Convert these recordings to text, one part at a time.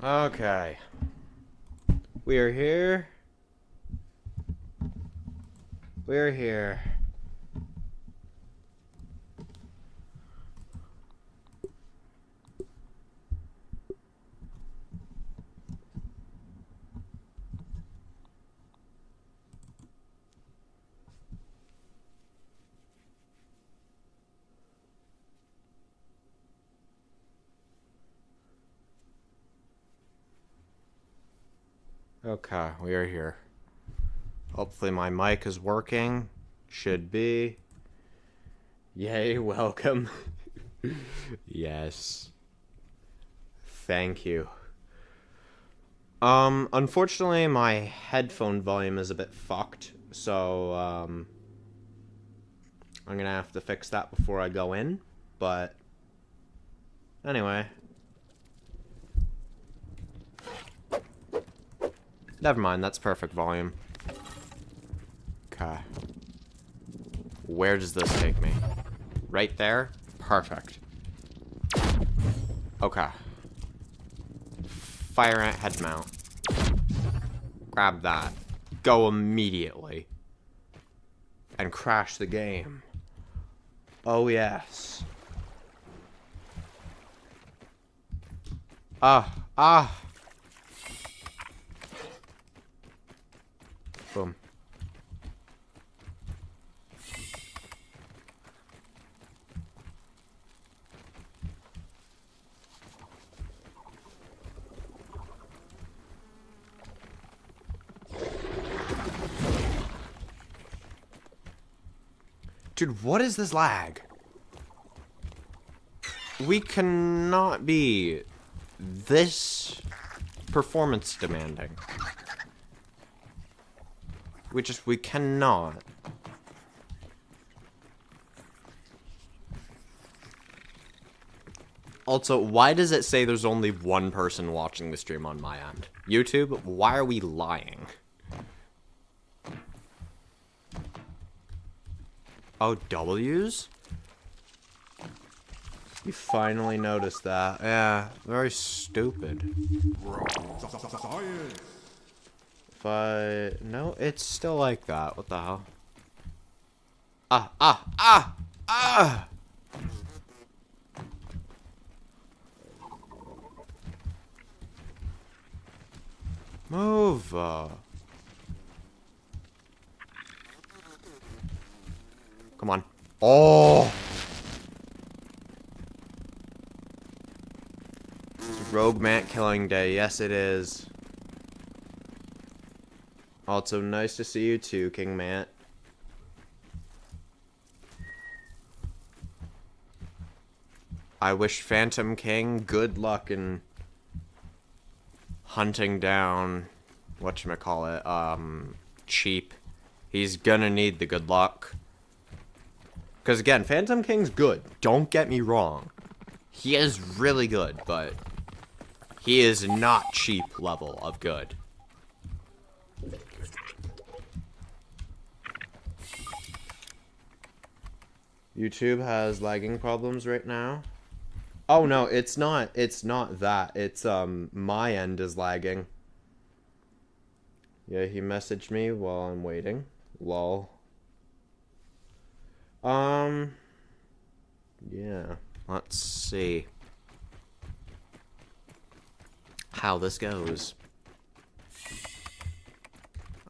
Okay. We are here. We're here. Okay, we are here. Hopefully my mic is working. Should be. Yay, welcome. Yes. Thank you. Unfortunately my headphone volume is a bit fucked, so I'm gonna have to fix that before I go in, but anyway. Never mind, that's perfect volume. Okay. Where does this take me? Right there? Perfect. Okay. Fire ant head mount. Grab that. Go immediately. And crash the game. Oh yes. Ah. Boom. Dude, what is this lag? We cannot be this performance demanding. We cannot. Also, why does it say there's only one person watching the stream on my end? YouTube, why are we lying? Oh, W's? You finally noticed that. Yeah, very stupid. No, it's still like that. What the hell? Ah! Move. Come on. Oh! It's Rogue Mant Killing Day. Yes, it is. Also, nice to see you too, King Mant. I wish Phantom King good luck in hunting down whatchamacallit, Cheap. He's gonna need the good luck. Because again, Phantom King's good. Don't get me wrong. He is really good, but he is not Cheap level of good. YouTube has lagging problems right now. Oh no, it's not that. It's my end is lagging. Yeah, he messaged me while I'm waiting. Lol. Yeah. Let's see how this goes.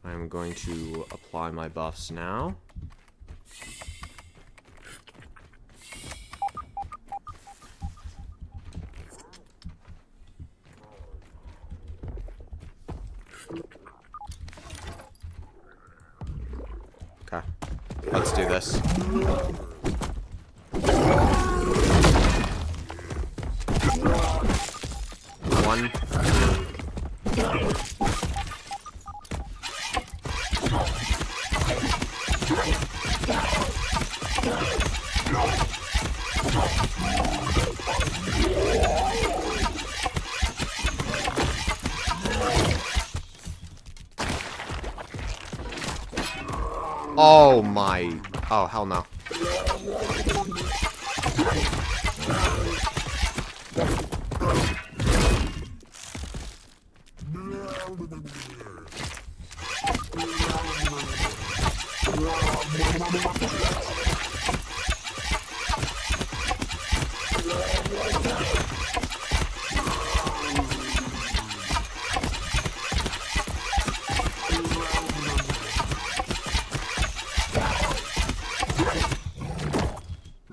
I'm going to apply my buffs now. Okay. Let's do this. One. Oh my. Oh, hell no.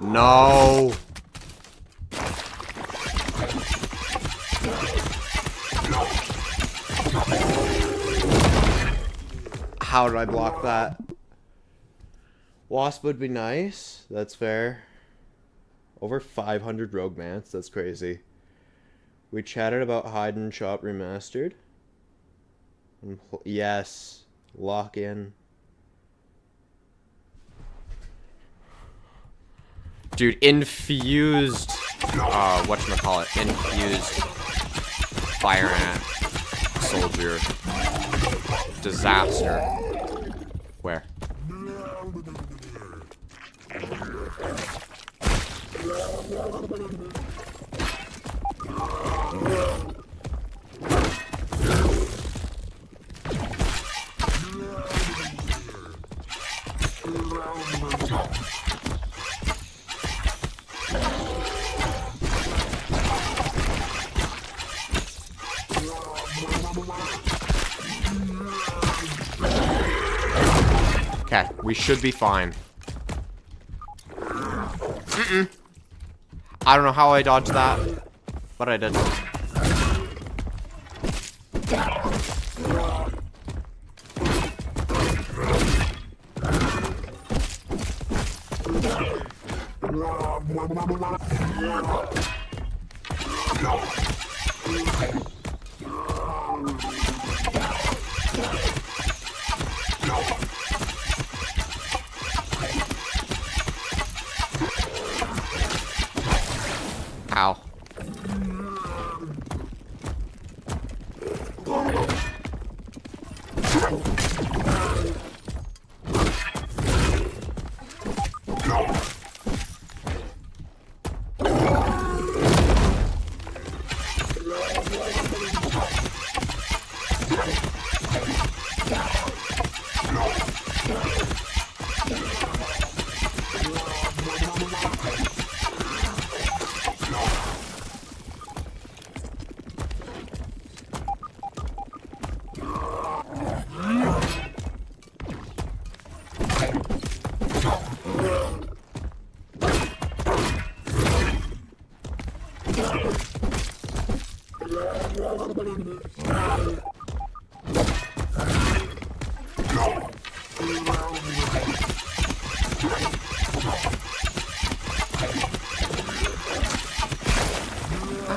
No. How did I block that? Wasp would be nice. That's fair. Over 500 rogue mants. That's crazy. We chatted about Hide and Shop Remastered. Yes. Lock in. Dude, infused, whatchamacallit, infused fire ant soldier. Disaster. Where? Okay, we should be fine. I don't know how I dodged that, but I did. Ow.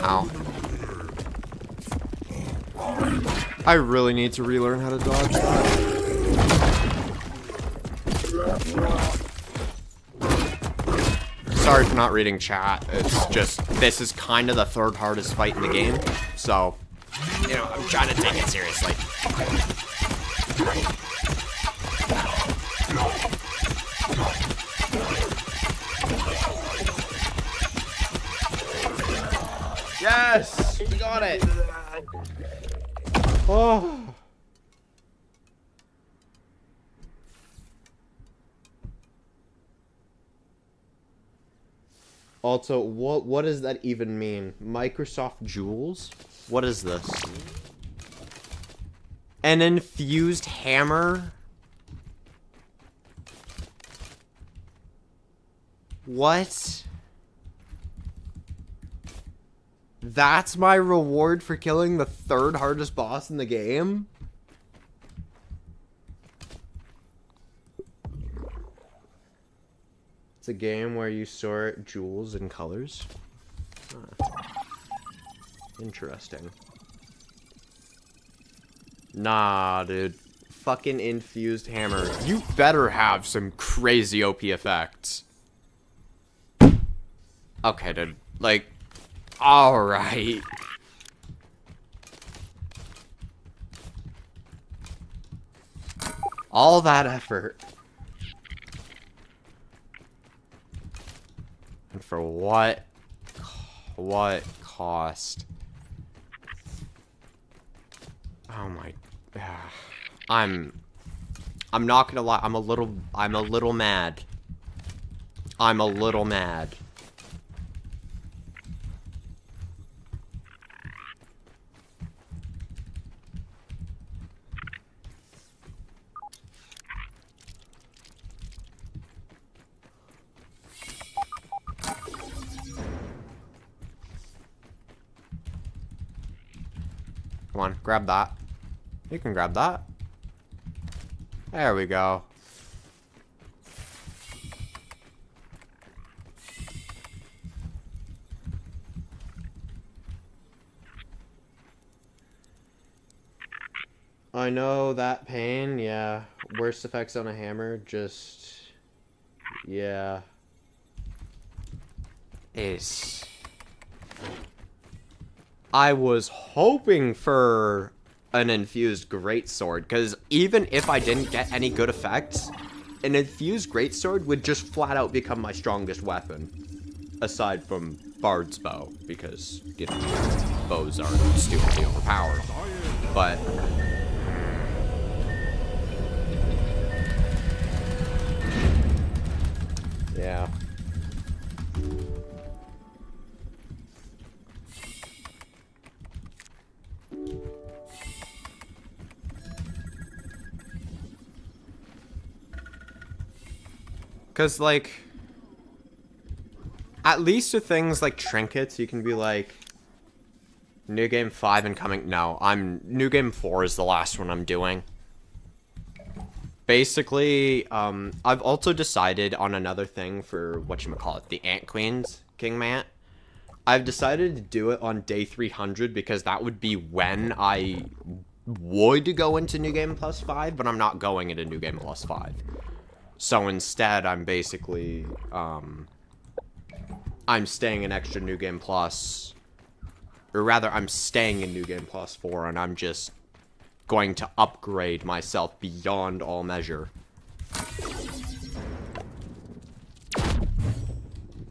Ow. I really need to relearn how to dodge that. Sorry for not reading chat. It's just, this is kind of the third hardest fight in the game. So, you know, I'm trying to take it seriously. Yes! We got it! Oh. Also, what does that even mean? Microsoft Jewels? What is this? An infused hammer? What? That's my reward for killing the third hardest boss in the game? It's a game where you sort jewels and colors. Interesting. Nah, dude. Fucking infused hammer. You better have some crazy OP effects. Okay, dude. Like, alright. All that effort. And for what? What cost? Oh my... I'm not gonna lie, I'm a little mad. I'm a little mad. Come on, grab that. You can grab that. There we go. I know that pain, yeah. Worst effects on a hammer, just... yeah. Is... I was hoping for an infused greatsword, because even if I didn't get any good effects, an infused greatsword would just flat out become my strongest weapon. Aside from Bard's bow, because, you know, bows are stupidly overpowered. But... yeah. Because, like, at least with things like trinkets, you can be like, New Game 5 incoming. No, New Game 4 is the last one I'm doing. Basically, I've also decided on another thing for, whatchamacallit, the Ant Queens, King Mant. I've decided to do it on day 300 because that would be when I would go into New Game Plus 5, but I'm not going into New Game Plus 5. So instead, I'm basically, I'm staying in extra New Game Plus, or rather, I'm staying in New Game Plus 4, and I'm just going to upgrade myself beyond all measure.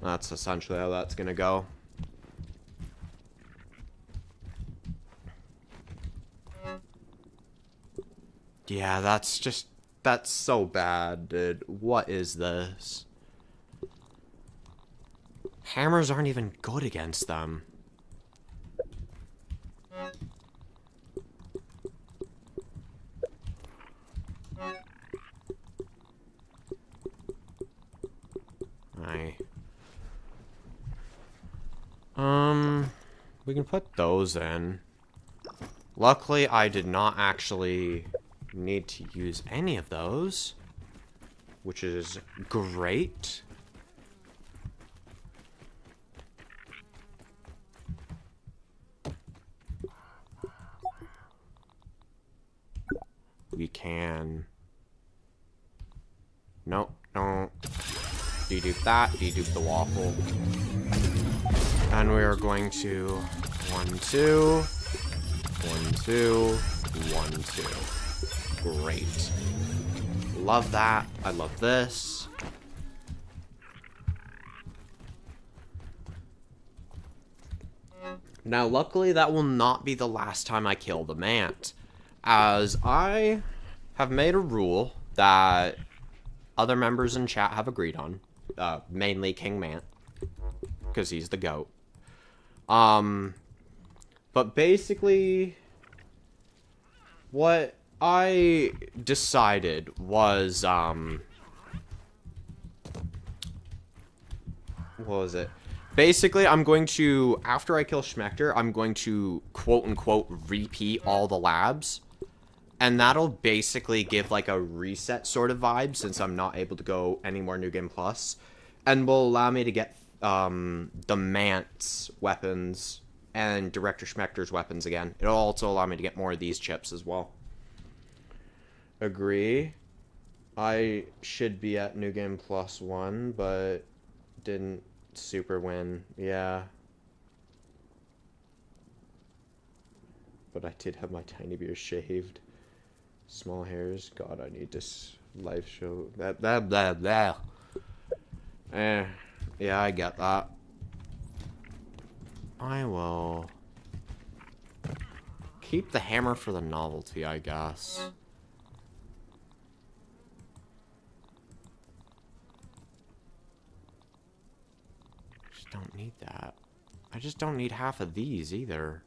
That's essentially how that's gonna go. Yeah, that's so bad, dude. What is this? Hammers aren't even good against them. We can put those in. Luckily, I did not actually need to use any of those, which is great. We can... Nope, don't. Dedupe that, dedupe the waffle. And we are going to 1, 2, 1, 2, 1, 2. Great. Love that. I love this. Now, luckily, that will not be the last time I kill the Mant, as I have made a rule that other members in chat have agreed on, mainly King Mant, because he's the GOAT. But basically, what I decided was, what was it? Basically, I'm going to, after I kill Schmechter, I'm going to, quote-unquote, repeat all the labs. And that'll basically give, like, a reset sort of vibe, since I'm not able to go any more New Game Plus. And will allow me to get, the Mant's weapons and Director Schmechter's weapons again. It'll also allow me to get more of these chips as well. Agree. I should be at New Game Plus 1, but didn't super win. Yeah. But I did have my tiny beard shaved. Small hairs. God, I need this live show. Blah. Yeah, I get that. I will keep the hammer for the novelty, I guess. Just don't need that. I just don't need half of these either.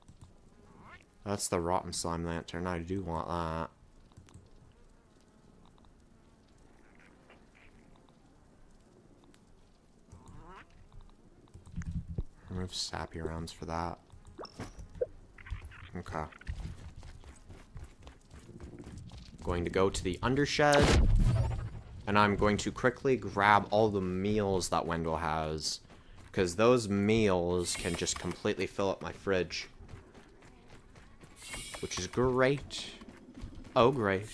That's the rotten slime lantern. I do want that. Remove sappy rounds for that. Okay. Going to go to the undershed. And I'm going to quickly grab all the meals that Wendell has. Because those meals can just completely fill up my fridge. Which is great. Oh, great.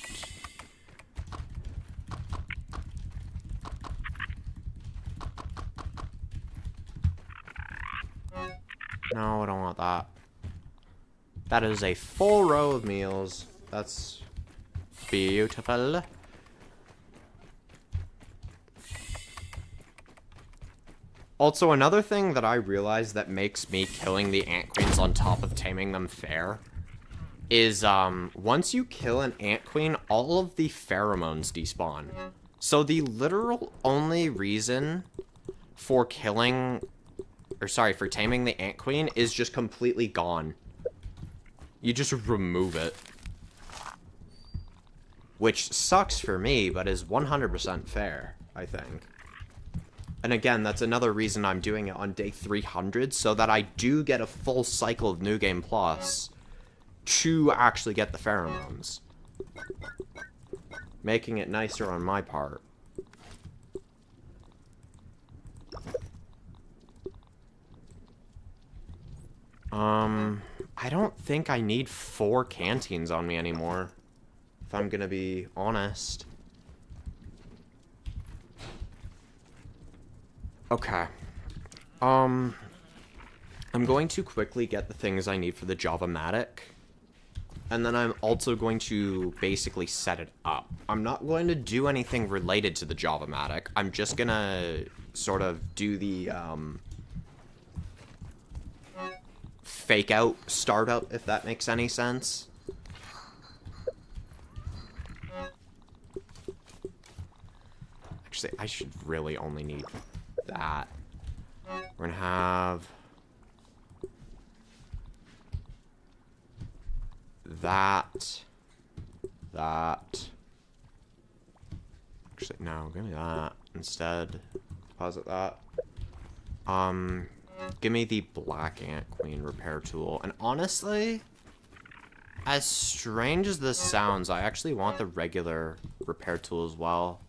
No, I don't want that. That is a full row of meals. That's beautiful. Also, another thing that I realized that makes me killing the ant queens on top of taming them fair is, once you kill an ant queen, all of the pheromones despawn. So the literal only reason for killing, or sorry, for taming the ant queen is just completely gone. You just remove it. Which sucks for me, but is 100% fair, I think. And again, that's another reason I'm doing it on day 300, so that I do get a full cycle of New Game Plus to actually get the pheromones. Making it nicer on my part. I don't think I need 4 canteens on me anymore, if I'm gonna be honest. Okay. I'm going to quickly get the things I need for the Java-matic. And then I'm also going to basically set it up. I'm not going to do anything related to the Java-matic. I'm just gonna sort of do the, fake out startup, if that makes any sense. Actually, I should really only need that. We're gonna have that. Actually, no, give me that instead. Deposit that. Give me the black ant queen repair tool. And honestly, as strange as this sounds, I actually want the regular repair tool as well.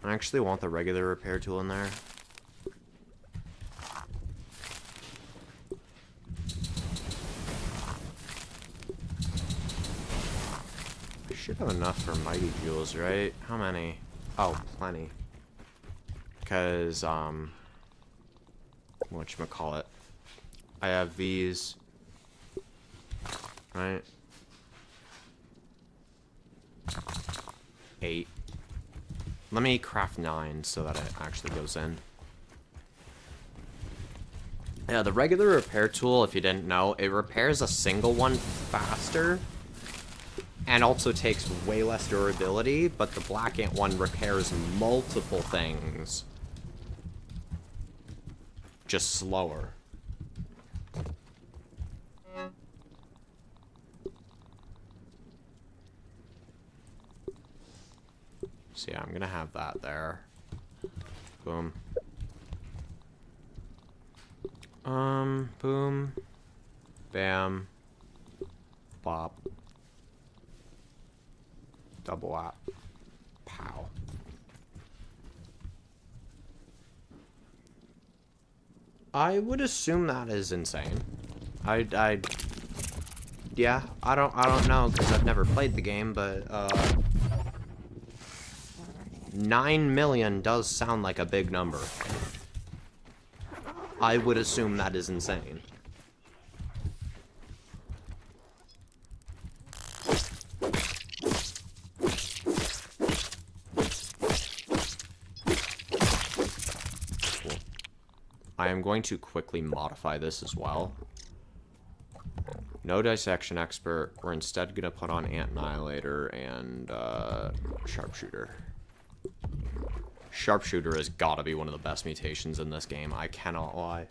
I actually want the regular repair tool in there. I should have enough for mighty jewels, right? How many? Oh, plenty. Because, whatchamacallit. I have these. Right? 8. Let me craft 9 so that it actually goes in. Yeah, the regular repair tool, if you didn't know, it repairs a single one faster and also takes way less durability, but the black ant one repairs multiple things just slower. So yeah, I'm gonna have that there. Boom. Boom. Bam. Bop. Double whap. Pow. I would assume that is insane. Yeah, I don't know, because I've never played the game, but, 9 million does sound like a big number. I would assume that is insane. I am going to quickly modify this as well. No dissection expert. We're instead going to put on ant annihilator and sharpshooter. Sharpshooter has got to be one of the best mutations in this game. I cannot lie.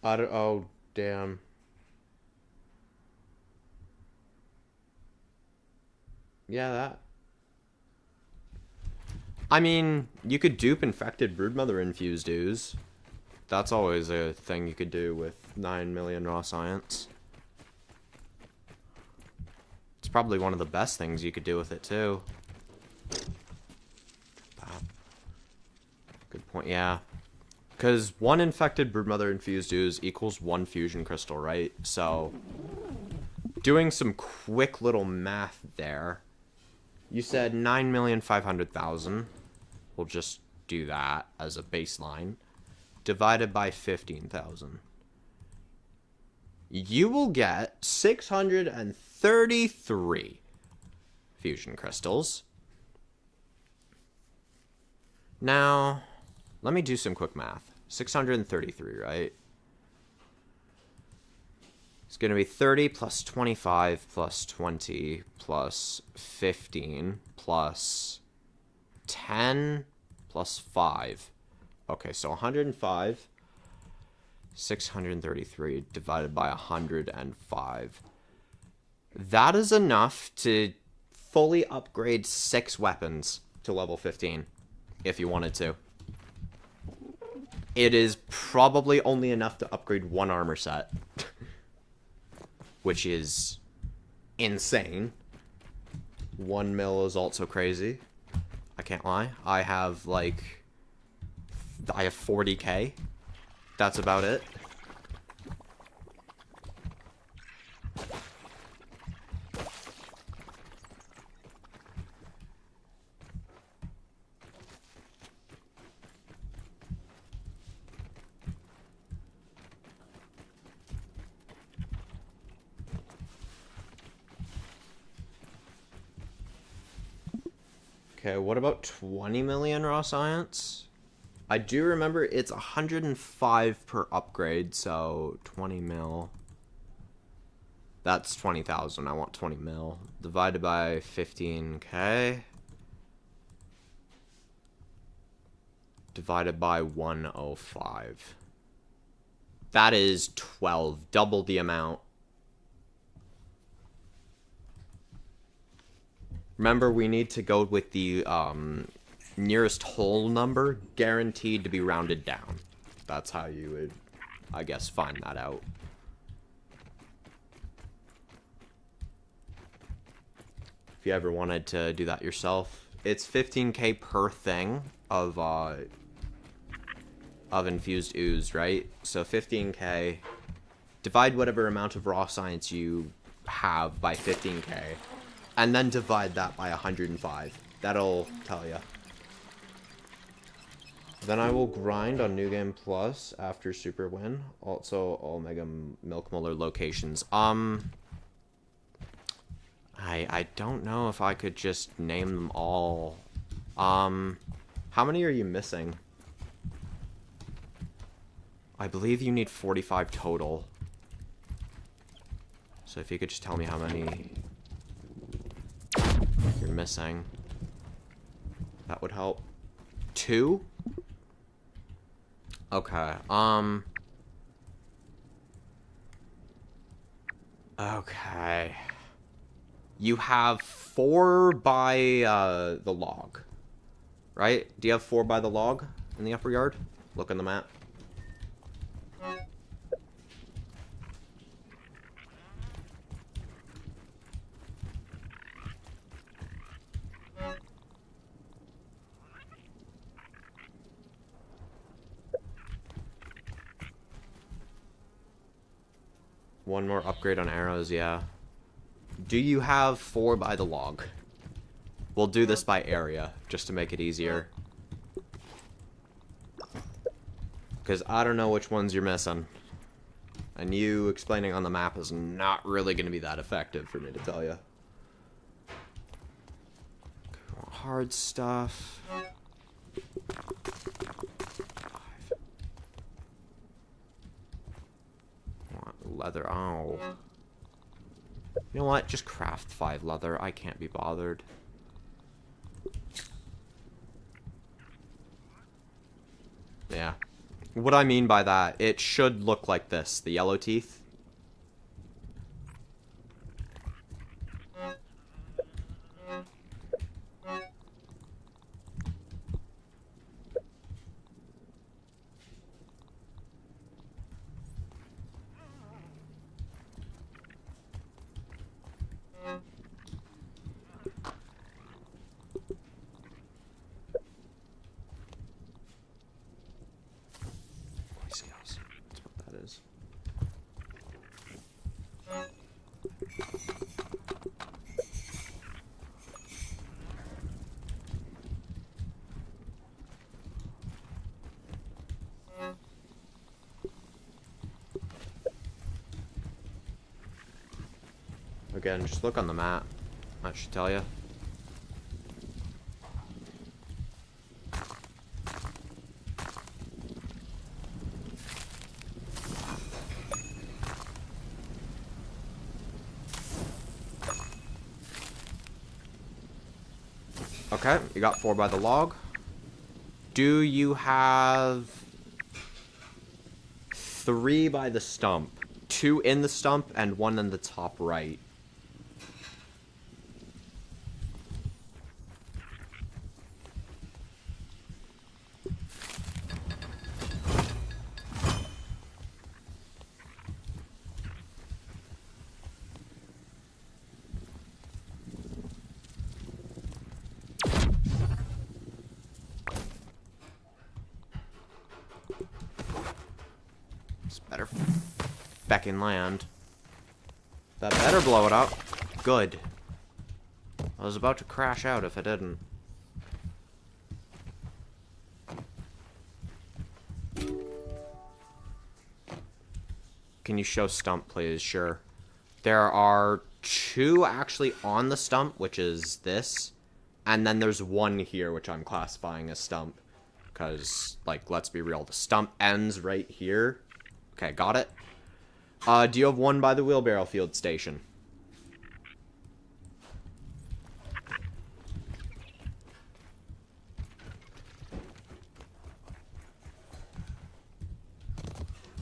Oh, damn. Yeah, that. I mean, you could dupe infected broodmother infused ooze. That's always a thing you could do with 9 million raw science. It's probably one of the best things you could do with it, too. Good point, yeah. Because 1 infected broodmother infused ooze equals 1 fusion crystal, right? So, doing some quick little math there. You said 9,500,000. We'll just do that as a baseline. Divided by 15,000. You will get 633 fusion crystals. Now, let me do some quick math. 633, right? It's going to be 30 plus 25 plus 20 plus 15 plus 10 plus 5. Okay, so 105. 633 divided by 105. That is enough to fully upgrade 6 weapons to level 15, if you wanted to. It is probably only enough to upgrade 1 armor set. Which is insane. 1 mil is also crazy. I can't lie. I have 40k. That's about it. Okay, what about 20 million raw science? I do remember it's 105 per upgrade, so 20 mil. That's 20,000. I want 20 mil. Divided by 15k. Divided by 105. That is 12. Double the amount. Remember, we need to go with the nearest whole number, guaranteed to be rounded down. That's how you would, I guess, find that out. If you ever wanted to do that yourself, it's 15k per thing of infused ooze, right? So 15k, divide whatever amount of raw science you have by 15k. And then divide that by 105. That'll tell you. Then I will grind on New Game Plus after Super Win. Also, all Mega Milk Molar locations. I don't know if I could just name them all. How many are you missing? I believe you need 45 total. So if you could just tell me how many you're missing, that would help. 2? Okay, okay. You have 4 by, the log, right? Do you have 4 by the log in the upper yard? Look in the map. One more upgrade on arrows, yeah. Do you have 4 by the log? We'll do this by area, just to make it easier. Because I don't know which ones you're missing. And you explaining on the map is not really going to be that effective for me to tell you. hard stuff. Want leather. Oh. You know what? Just craft 5 leather. I can't be bothered. Yeah. What I mean by that, it should look like this. The yellow teeth. That's what that is. Again, just look on the map. That should tell you. Okay, you got 4 by the log. Do you have 3 by the stump? 2 in the stump and 1 in the top right. Better feckin' land. That better blow it up. Good. I was about to crash out if it didn't. Can you show stump, please? Sure. There are 2 actually on the stump, which is this. And then there's 1 here, which I'm classifying as stump. Because, like, let's be real. The stump ends right here. Okay, got it. Do you have 1 by the wheelbarrow field station?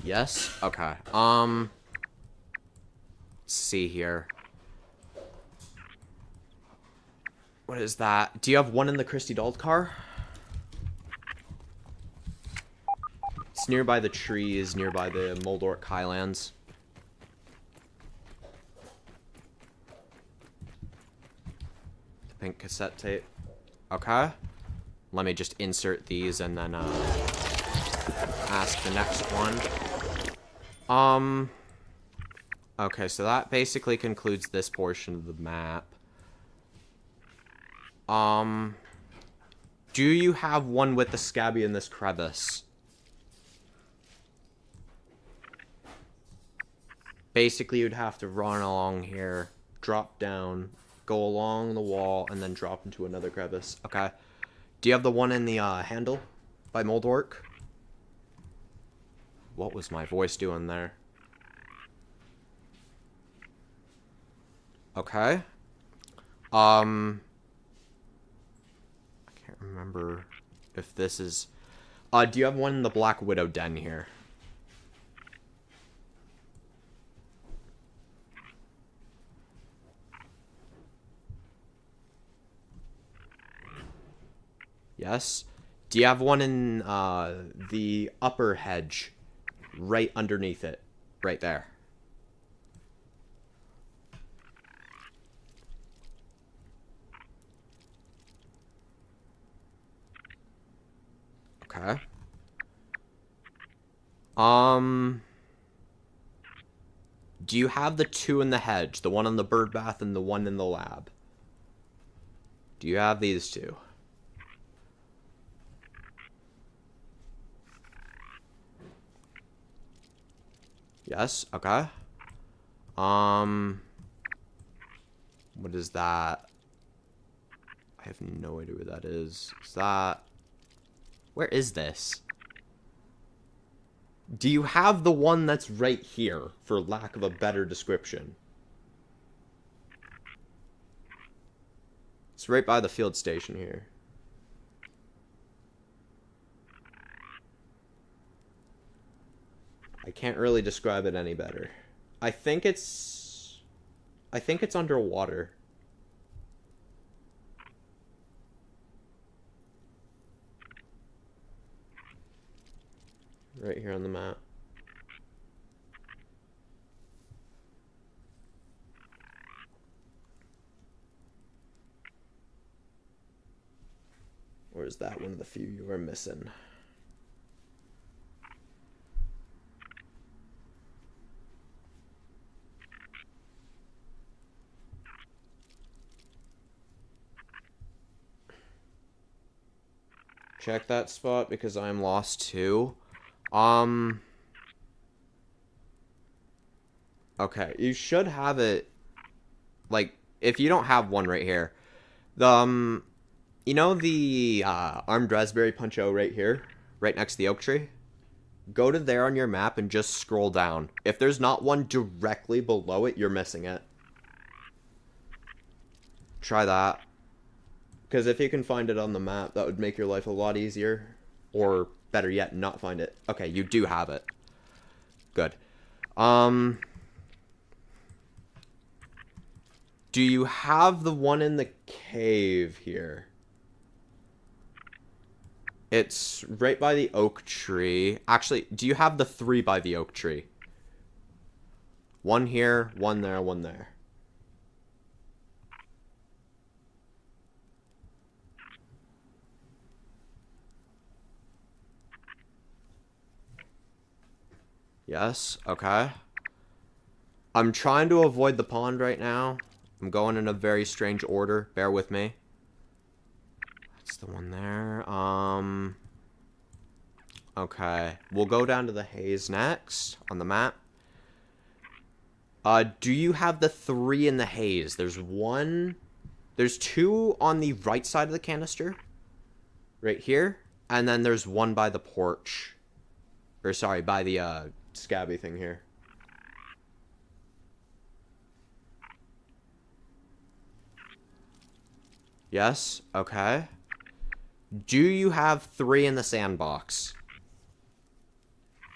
Yes? Okay. Let's see here. What is that? Do you have 1 in the Christy Dold car? It's nearby the trees, nearby the Moldork Highlands. The pink cassette tape. Okay. Let me just insert these and then ask the next one. Okay, so that basically concludes this portion of the map. Do you have 1 with the scabby in this crevice? Basically, you'd have to run along here, drop down, go along the wall, and then drop into another crevice. Okay. Do you have the 1 in the handle by Moldork? What was my voice doing there? Okay. I can't remember if this is... do you have 1 in the Black Widow den here? Yes. Do you have 1 in the upper hedge? Right underneath it. Right there. Okay. Do you have the 2 in the hedge? The 1 in the bird bath and the 1 in the lab? Do you have these 2? Yes, okay. What is that? I have no idea where that is. Is that... Where is this? Do you have the one that's right here, for lack of a better description? It's right by the field station here. I can't really describe it any better. I think it's underwater. Right here on the map. Or is that one of the few you are missing? Check that spot because I'm lost too. Okay, you should have it, like, if you don't have one right here, the, you know the, armed raspberry punch-o right here, right next to the oak tree? Go to there on your map and just scroll down. If there's not one directly below it, you're missing it. Try that. Because if you can find it on the map, that would make your life a lot easier. Or, better yet, not find it. Okay, you do have it. Good. Do you have the one in the cave here? It's right by the oak tree. Actually, do you have the 3 by the oak tree? One here, one there, one there. Yes, okay. I'm trying to avoid the pond right now. I'm going in a very strange order. Bear with me. That's the one there. Okay. We'll go down to the haze next on the map. Do you have the 3 in the haze? There's 2 on the right side of the canister. Right here. And then there's 1 by the porch. Or, sorry, by the, scabby thing here. Yes, okay. Do you have 3 in the sandbox?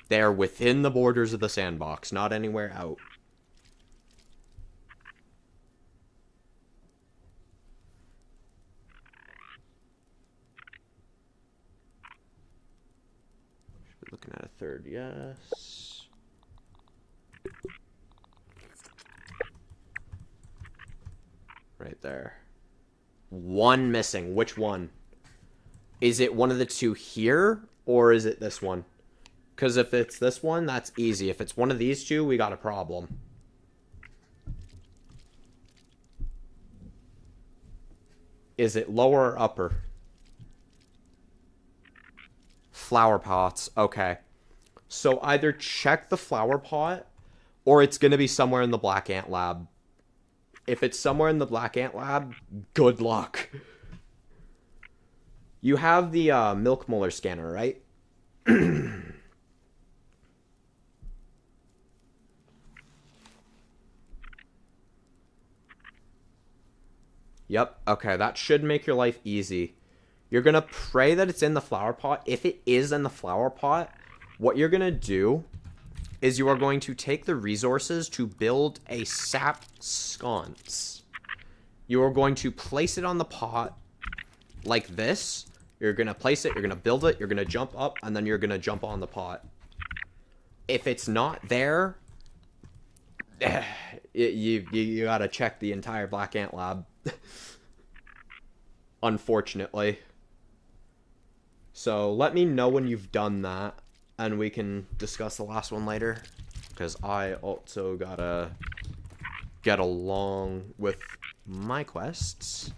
They're within the borders of the sandbox, not anywhere out. Should be looking at a 3rd, yes. Right there. 1 missing. Which one? Is it one of the 2 here, or is it this one? Because if it's this one, that's easy. If it's one of these 2, we got a problem. Is it lower or upper? Flower pots. Okay. So either check the flower pot, or it's going to be somewhere in the Black Ant Lab. If it's somewhere in the Black Ant Lab, good luck. You have the milk molar scanner, right? Yep, okay, that should make your life easy. You're going to pray that it's in the flower pot. If it is in the flower pot, what you're going to do is you are going to take the resources to build a sap sconce. You are going to place it on the pot like this. You're going to place it, you're going to build it, you're going to jump up, and then you're going to jump on the pot. If it's not there, you got to check the entire Black Ant Lab. Unfortunately. So let me know when you've done that, and we can discuss the last one later, because I also gotta get along with my quests.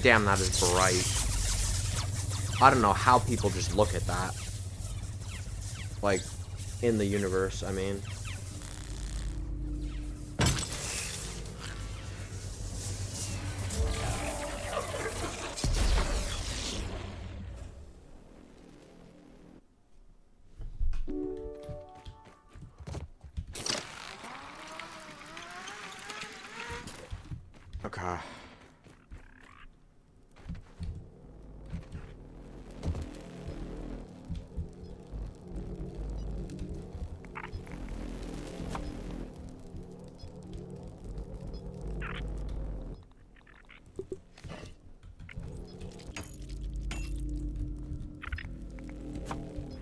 Damn, that is bright. I don't know how people just look at that. Like, in the universe, I mean. Okay.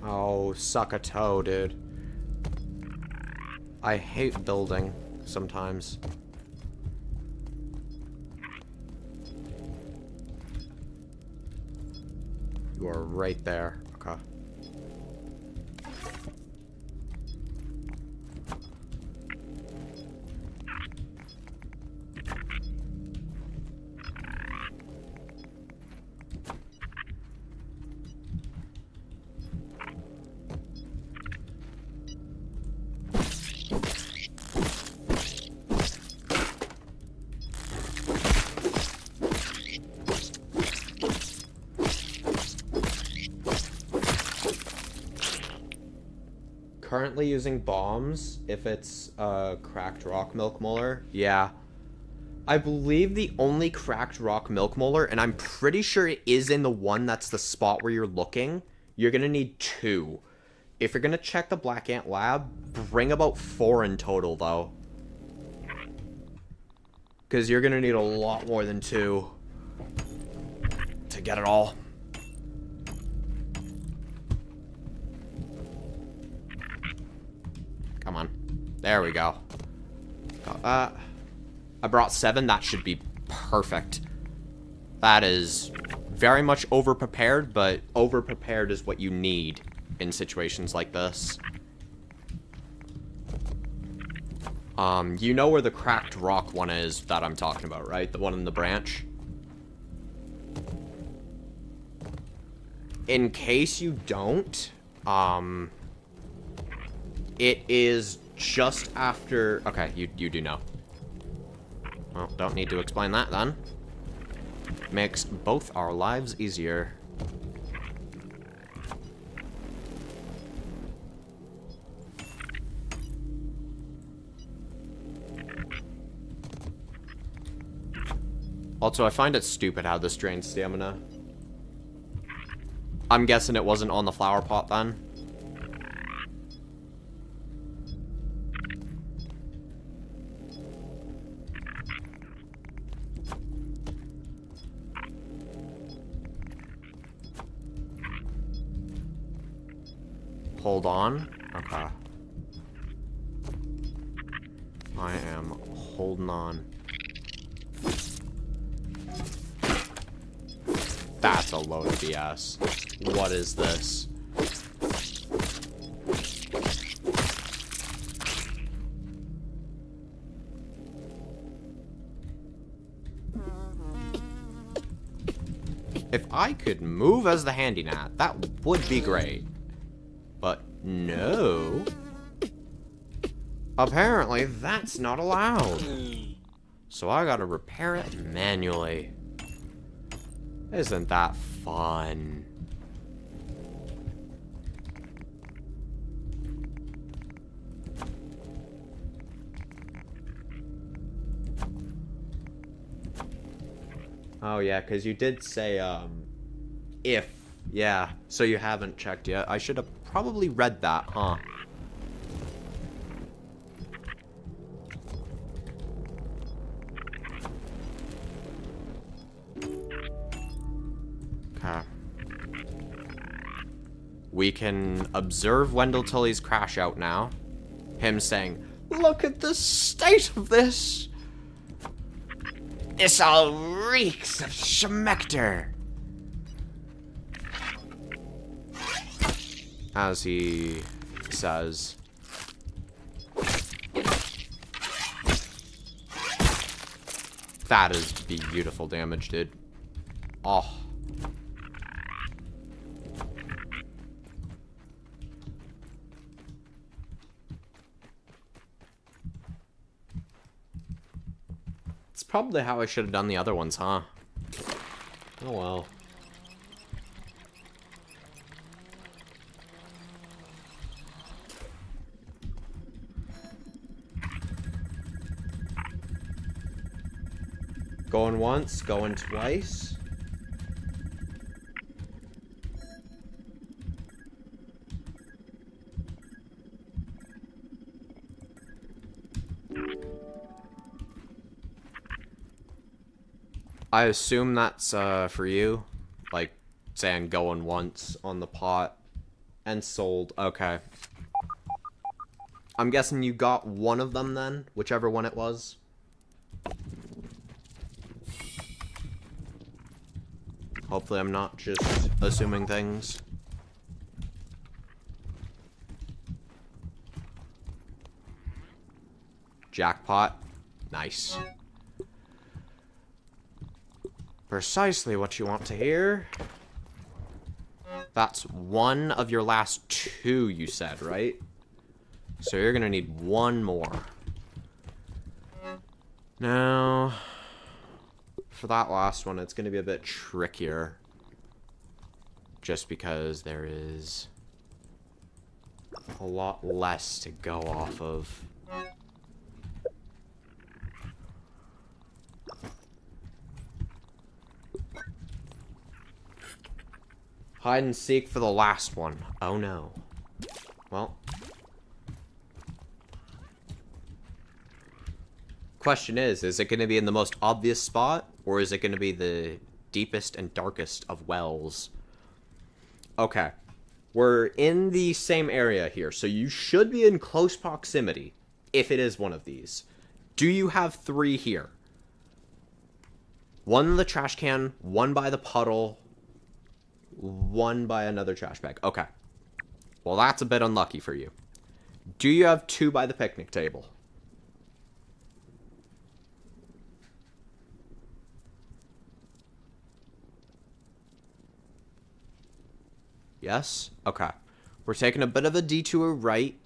Oh, suck a toe, dude. I hate building sometimes. You are right there. Okay. Currently using bombs if it's a cracked rock milk molar. Yeah. I believe the only cracked rock milk molar, and I'm pretty sure it is in the one that's the spot where you're looking, you're going to need 2. If you're going to check the Black Ant Lab, bring about 4 in total, though. Because you're going to need a lot more than 2 to get it all. Come on. There we go. I brought 7. That should be perfect. That is very much over-prepared, but over-prepared is what you need in situations like this. You know where the cracked rock one is that I'm talking about, right? The one in the branch? In case you don't, it is just after... Okay, you do know. Well, don't need to explain that then. Makes both our lives easier. Also, I find it stupid how this drains stamina. I'm guessing it wasn't on the flower pot then. Hold on. Okay. I am holding on. That's a load of BS. What is this? If I could move as the handy gnat, that would be great. But no. Apparently, that's not allowed. So I gotta repair it manually. Isn't that fun? Oh yeah, because you did say, if. Yeah, so you haven't checked yet. I should have probably read that, huh? Okay. We can observe Wendell Tully's crash out now. Him saying, "Look at the state of this! This all reeks of schmecter." As he says. That is beautiful damage, dude. Oh. It's probably how I should have done the other ones, huh? Oh well. Going once, going twice. I assume that's for you, like saying going once on the pot and sold. Okay. I'm guessing you got one of them then, whichever one it was. Hopefully I'm not just assuming things. Jackpot. Nice. Precisely what you want to hear. That's one of your last two, you said, right? So you're gonna need one more. Now, for that last one, it's gonna be a bit trickier. Just because there is a lot less to go off of. Hide and seek for the last one. Oh no. Well. Question is it going to be in the most obvious spot? Or is it going to be the deepest and darkest of wells? Okay. We're in the same area here, so you should be in close proximity, if it is one of these. Do you have 3 here? One in the trash can, one by the puddle, one by another trash bag. Okay. Well, that's a bit unlucky for you. Do you have 2 by the picnic table? Yes? Okay. We're taking a bit of a detour right.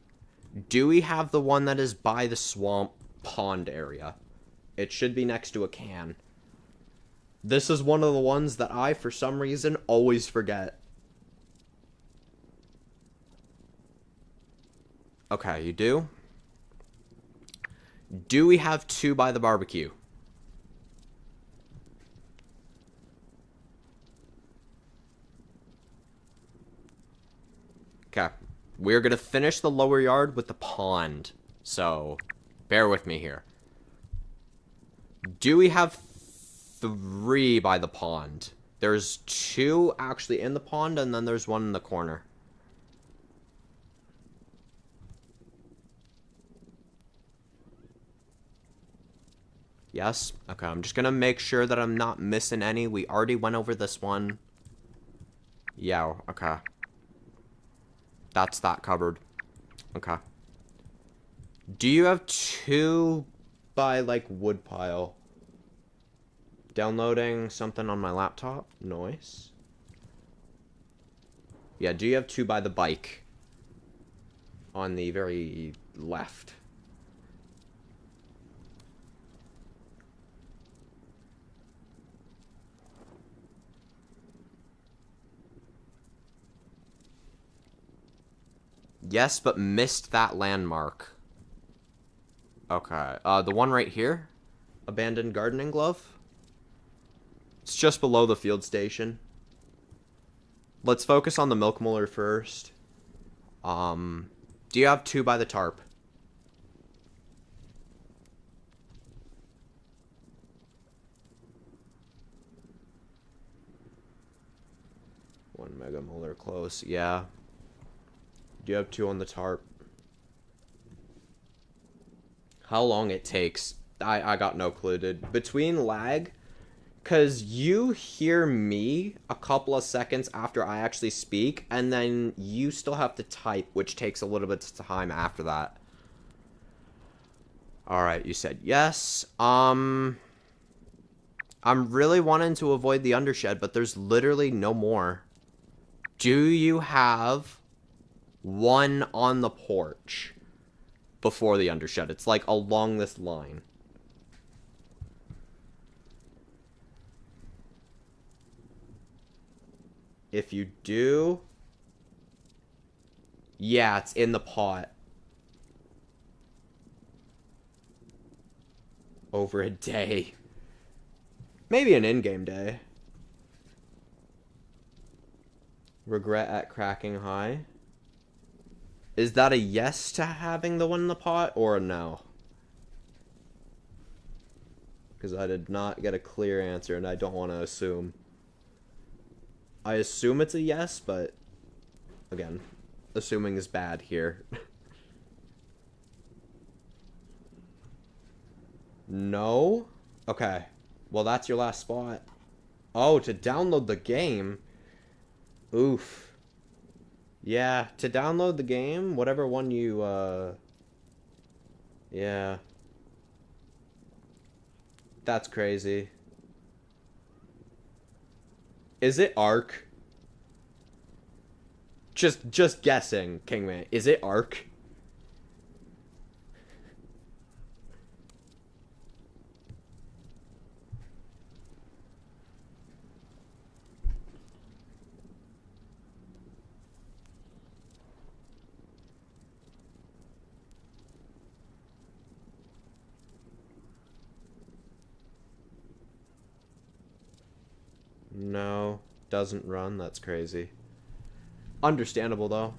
Do we have the one that is by the swamp pond area? It should be next to a can. This is one of the ones that I, for some reason, always forget. Okay, you do? Do we have 2 by the barbecue? Okay. We're going to finish the lower yard with the pond. So, bear with me here. Do we have 3 by the pond? There's 2 actually in the pond, and then there's 1 in the corner. Yes? Okay, I'm just going to make sure that I'm not missing any. We already went over this one. Yeah, okay. That's that covered. Okay. Do you have 2 by, like, wood pile? Downloading something on my laptop? Nice. Yeah, do you have 2 by the bike? On the very left. Yes, but missed that landmark. Okay. The one right here? Abandoned gardening glove? It's just below the field station. Let's focus on the milk molar first. Do you have 2 by the tarp? One mega molar close, yeah. Do you have 2 on the tarp? How long it takes? I got no clue, dude. Between lag, because you hear me a couple of seconds after I actually speak, and then you still have to type, which takes a little bit of time after that. Alright, you said yes. I'm really wanting to avoid the undershed, but there's literally no more. Do you have one on the porch before the undershed? It's like along this line. If you do... Yeah, it's in the pot. Over a day. Maybe an in-game day. Regret at cracking high. Is that a yes to having the one in the pot or a no? Because I did not get a clear answer and I don't want to assume. I assume it's a yes, but again, assuming is bad here. No? Okay. Well, that's your last spot. Oh, to download the game? Oof. Yeah, to download the game, whatever one you, yeah. That's crazy. Is it Ark? Just guessing, Kingman. Is it Ark? No, doesn't run. That's crazy. Understandable, though.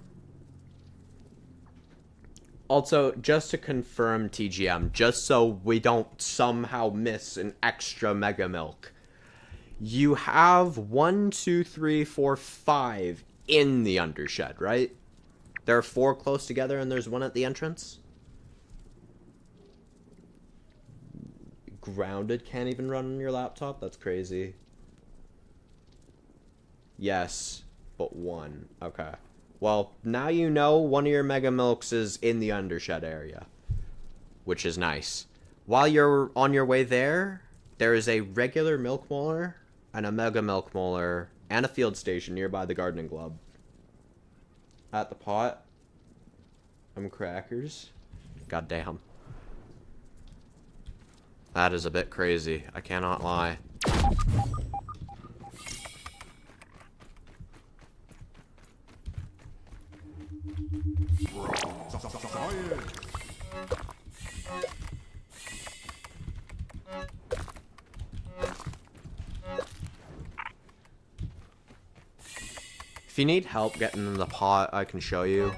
Also, just to confirm TGM, just so we don't somehow miss an extra Mega Milk, you have 1, 2, 3, 4, 5 in the undershed, right? There are 4 close together and there's 1 at the entrance? Grounded can't even run on your laptop? That's crazy. Yes, but 1. Okay. Well, now you know one of your Mega Milks is in the undershed area, which is nice. While you're on your way there, there is a regular Milk Molar and a Mega Milk Molar and a field station nearby the Gardening Club. At the pot. Crackers. Goddamn. That is a bit crazy. I cannot lie. If you need help getting in the pot, I can show you.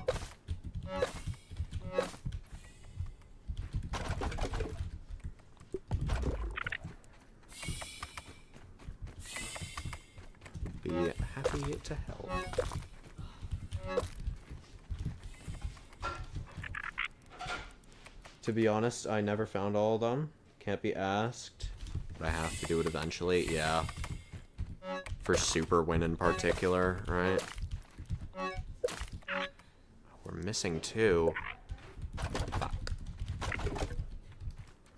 Be happy to help. To be honest, I never found all of them. Can't be asked. But I have to do it eventually, yeah. For Super Win in particular, right? We're missing 2. Fuck.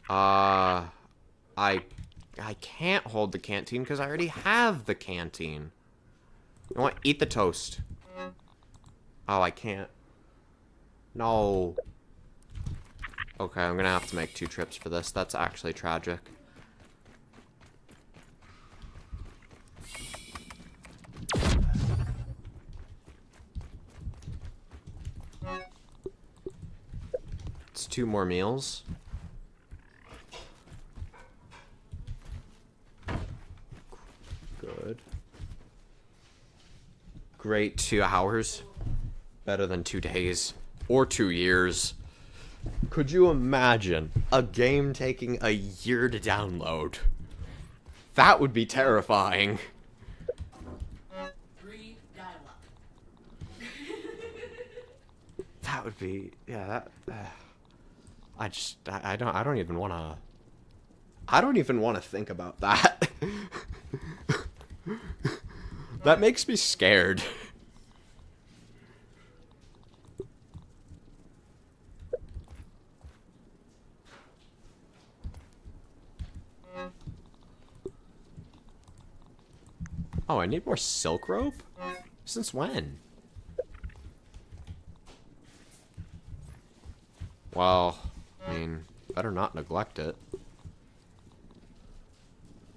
I can't hold the canteen because I already have the canteen. You know what? Eat the toast. Oh, I can't. No. Okay, I'm gonna have to make 2 trips for this. That's actually tragic. It's 2 more meals. Good. Great 2 hours. Better than 2 days. Or 2 years. Could you imagine a game taking a year to download? That would be terrifying. That would be, yeah, that, I don't even want to think about that. That makes me scared. Oh, I need more silk rope? Since when? Well, I mean, better not neglect it.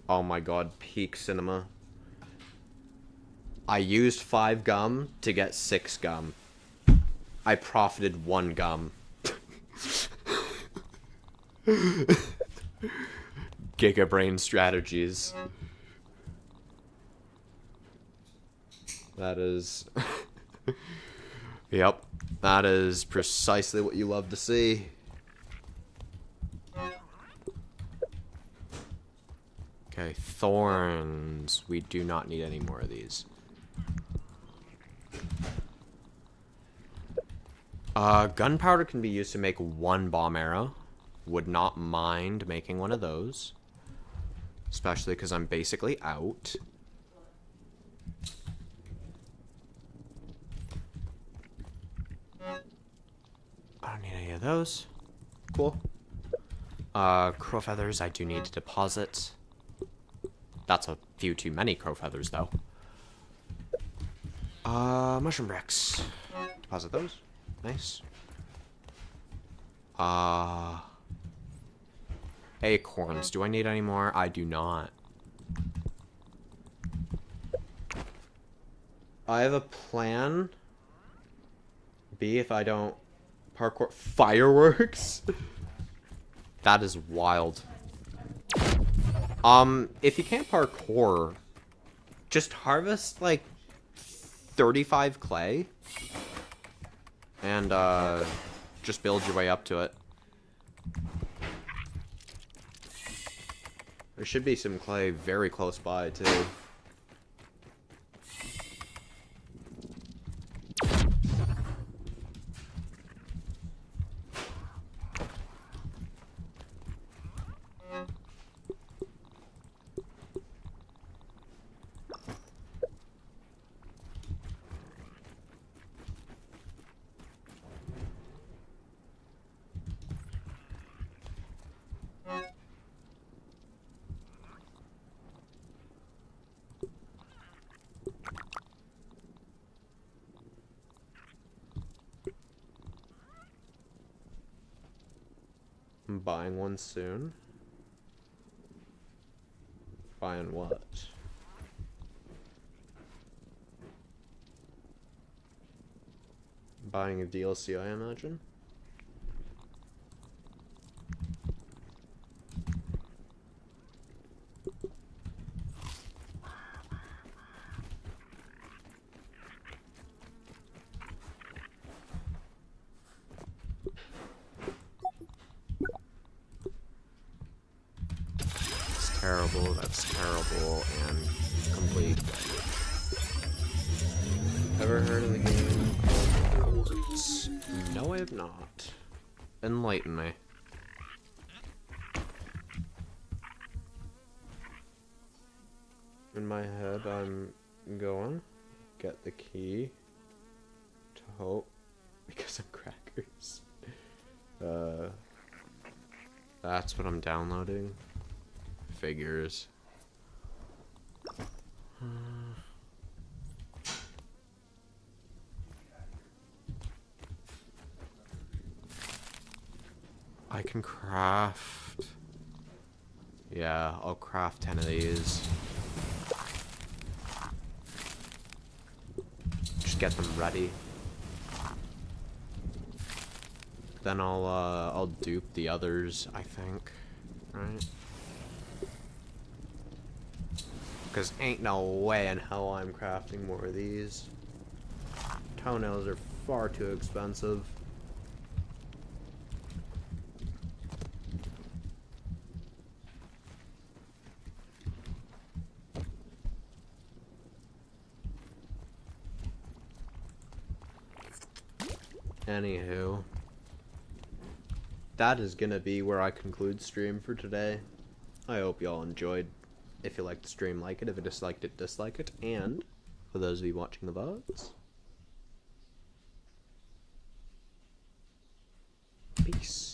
Oh my god, peak cinema. I used 5 gum to get 6 gum. I profited 1 gum. Giga brain strategies. That is... Yep. That is precisely what you love to see. Okay, thorns. We do not need any more of these. Gunpowder can be used to make 1 bomb arrow. Would not mind making one of those. Especially because I'm basically out. I don't need any of those. Cool. Crow feathers I do need to deposit. That's a few too many crow feathers, though. Mushroom bricks. Deposit those. Nice. Acorns. Do I need any more? I do not. I have a plan B if I don't parkour. Fireworks? That is wild. If you can't parkour, just harvest, like, 35 clay. And, just build your way up to it. There should be some clay very close by, too. I'm buying one soon. Buying what? Buying a DLC, I imagine. Terrible, that's terrible, and complete. Ever heard of the game called Hogwarts? No, I have not. Enlighten me. In my head, I'm going get the key to hope because I'm crackers. That's what I'm downloading. Figures. I can craft. Yeah, I'll craft 10 of these. Just get them ready. Then I'll dupe the others, I think. Right? Because ain't no way in hell I'm crafting more of these. Toenails are far too expensive. Anywho. That is gonna be where I conclude stream for today. I hope y'all enjoyed. If you liked the stream, like it. If you disliked it, dislike it. And for those of you watching the VODs, peace.